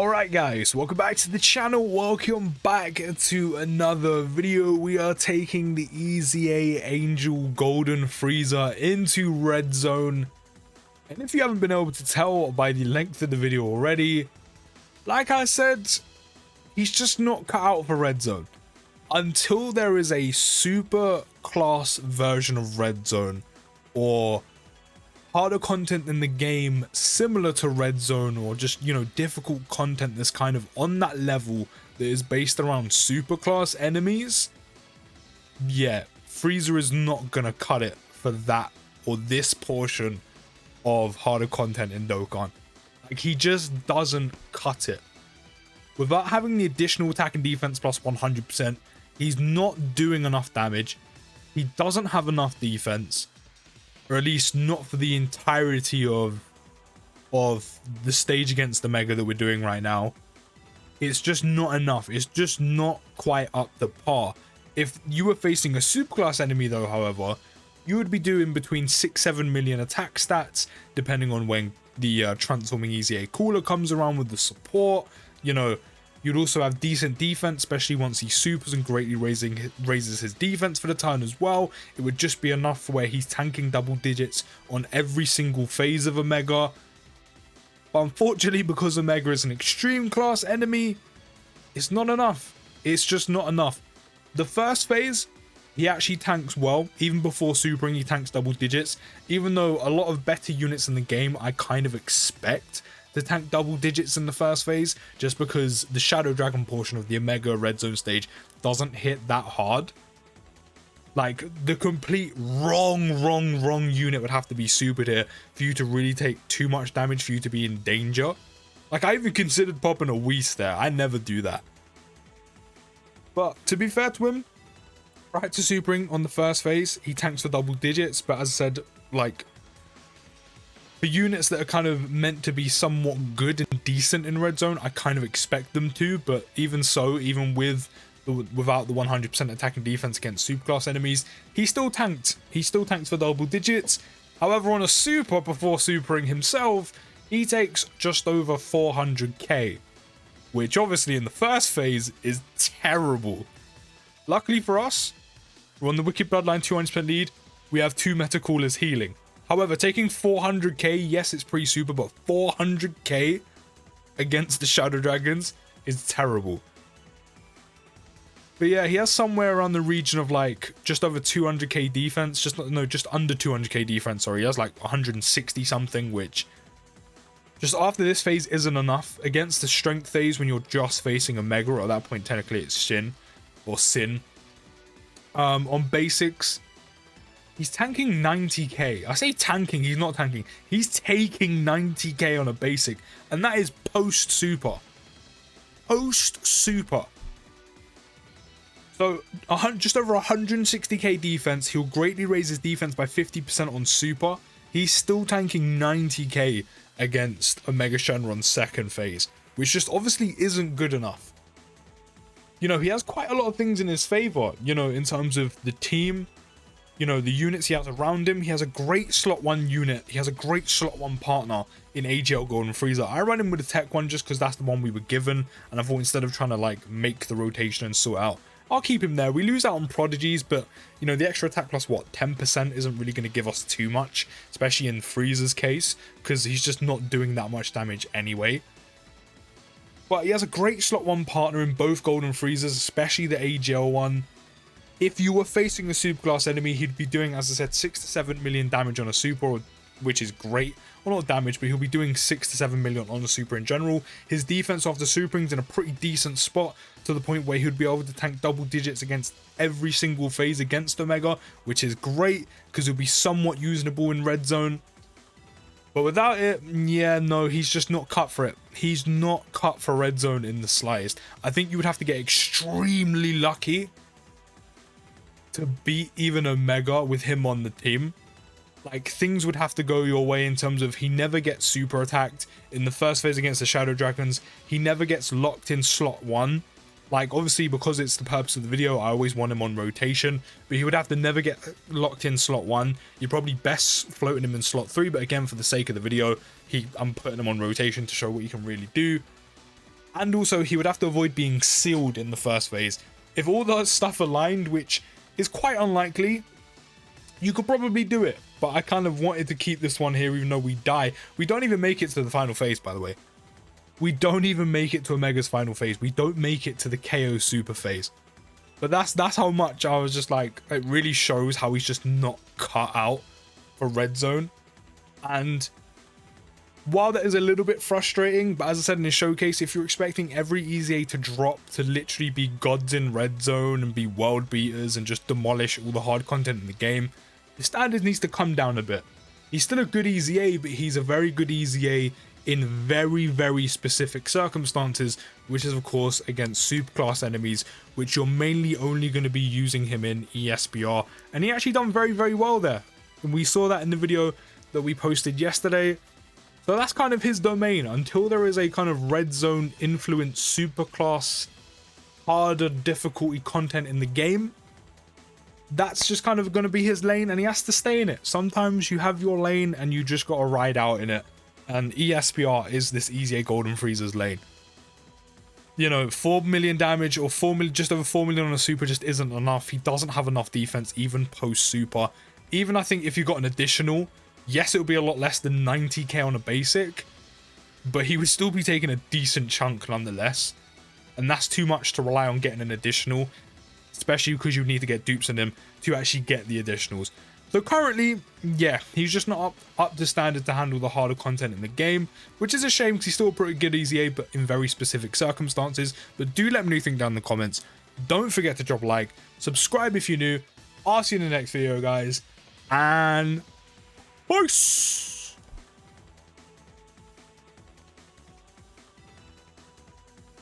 Alright guys, welcome back to the channel, welcome back to another video. We are taking the EZA Angel Golden Frieza into Red Zone. And if you haven't been able to tell by the length of the video already, like I said, he's just not cut out for Red Zone. Until there is a super class version of Red Zone, or harder content in the game similar to Red Zone, or just, you know, difficult content that's kind of on that level that is based around super class enemies, yeah, Frieza is not gonna cut it for that or this portion of harder content in Dokkan. Like, he just doesn't cut it. Without having the additional attack and defense plus 100%, he's not doing enough damage. He doesn't have enough defense. Or at least not for the entirety of the stage against the Mega that we're doing right now. It's just not enough. It's just not quite up to par. If you were facing a superclass enemy though, however, you would be doing between 6-7 million attack stats, depending on when the transforming EZA cooler comes around with the support. You know, you'd also have decent defense, especially once he supers and greatly raises his defense for the turn as well. It would just be enough for where he's tanking double digits on every single phase of a Mega. But unfortunately, because Omega is an extreme class enemy, it's not enough. It's just not enough. The first phase, he actually tanks well. Even before supering, he tanks double digits. Even though a lot of better units in the game, I kind of expect to tank double digits in the first phase, just because the Shadow Dragon portion of the Omega Red Zone stage doesn't hit that hard. Like, the complete wrong unit would have to be supered here for you to really take too much damage, for you to be in danger. Like, I even considered popping a Whis there. I never do that. But to be fair to him, right to supering on the first phase, he tanks for double digits. But as I said, like, for units that are kind of meant to be somewhat good and decent in Red Zone, I kind of expect them to. But even so, even without the 100% attack and defense against superclass enemies, he still tanked. He still tanks for double digits. However, on a super, before supering himself, he takes just over 400k, which obviously in the first phase is terrible. Luckily for us, we're on the Wicked Bloodline 200% lead. We have 2 meta coolers healing. However, taking 400k, yes, it's pre-super, but 400k against the Shadow Dragons is terrible. But yeah, he has somewhere around the region of like just over 200k defense, just under 200k defense, sorry. He has like 160 something, which just after this phase isn't enough. Against the strength phase, when you're just facing a Mega, or at that point technically it's Shin or Sin. On basics, he's tanking 90k. I say tanking, he's not tanking. He's taking 90k on a basic. And that is post-super. Post-super. So, just over 160k defense. He'll greatly raise his defense by 50% on super. He's still tanking 90k against Omega Shenron's second phase, which just obviously isn't good enough. You know, he has quite a lot of things in his favor, you know, in terms of the team. You know, the units he has around him. He has a great slot 1 unit. He has a great slot 1 partner in AGL Golden Frieza. I ran him with a tech one just because that's the one we were given. And I thought instead of trying to like make the rotation and sort out, I'll keep him there. We lose out on prodigies, but you know, the extra attack plus what, 10% isn't really going to give us too much, especially in Frieza's case, because he's just not doing that much damage anyway. But he has a great slot 1 partner in both Golden Friezas, especially the AGL one. If you were facing a superclass enemy, he'd be doing, as I said, 6 to 7 million damage on a super, which is great. Well, not damage, but he'll be doing 6 to 7 million on a super in general. His defense after supering's in a pretty decent spot, to the point where he'd be able to tank double digits against every single phase against Omega, which is great, because he'll be somewhat usable in Red Zone. But without it, yeah, no, he's just not cut for it. He's not cut for Red Zone in the slightest. I think you would have to get extremely lucky to beat even Omega with him on the team. Like, things would have to go your way in terms of he never gets super attacked in the first phase against the Shadow Dragons. He never gets locked in slot 1. Like, obviously, because it's the purpose of the video, I always want him on rotation, but he would have to never get locked in slot 1. You're probably best floating him in slot 3, but again, for the sake of the video, I'm putting him on rotation to show what he can really do. And also he would have to avoid being sealed in the first phase. If all the stuff aligned, which is quite unlikely, you could probably do it. But I kind of wanted to keep this one here even though we die. We don't even make it to the final phase, by the way. We don't even make it to Omega's final phase. We don't make it to the KO super phase. But that's how much I was just like, it really shows how he's just not cut out for Red Zone. And while that is a little bit frustrating, but as I said in the showcase, if you're expecting every EZA to drop to literally be gods in Red Zone and be world beaters and just demolish all the hard content in the game, the standard needs to come down a bit. He's still a good EZA, but he's a very good EZA in very, very specific circumstances, which is of course against superclass enemies, which you're mainly only going to be using him in ESBR, and he actually done very, very well there, and we saw that in the video that we posted yesterday. So that's kind of his domain until there is a kind of Red Zone influenced superclass harder difficulty content in the game. That's just kind of going to be his lane, and he has to stay in it. Sometimes you have your lane and you just got to ride out in it. And ESPR is this EZA Golden Frieza's lane. You know, 4 million damage or 4 million, just over 4 million on a super just isn't enough. He doesn't have enough defense even post super. Even I think if you got an additional, yes, it would be a lot less than 90k on a basic, but he would still be taking a decent chunk nonetheless. And that's too much to rely on getting an additional, especially because you need to get dupes in him to actually get the additionals. So currently, yeah, he's just not up to standard to handle the harder content in the game, which is a shame because he's still a pretty good EZA, but in very specific circumstances. But do let me know what you think down in the comments. Don't forget to drop a like, subscribe if you're new. I'll see you in the next video, guys, and peace!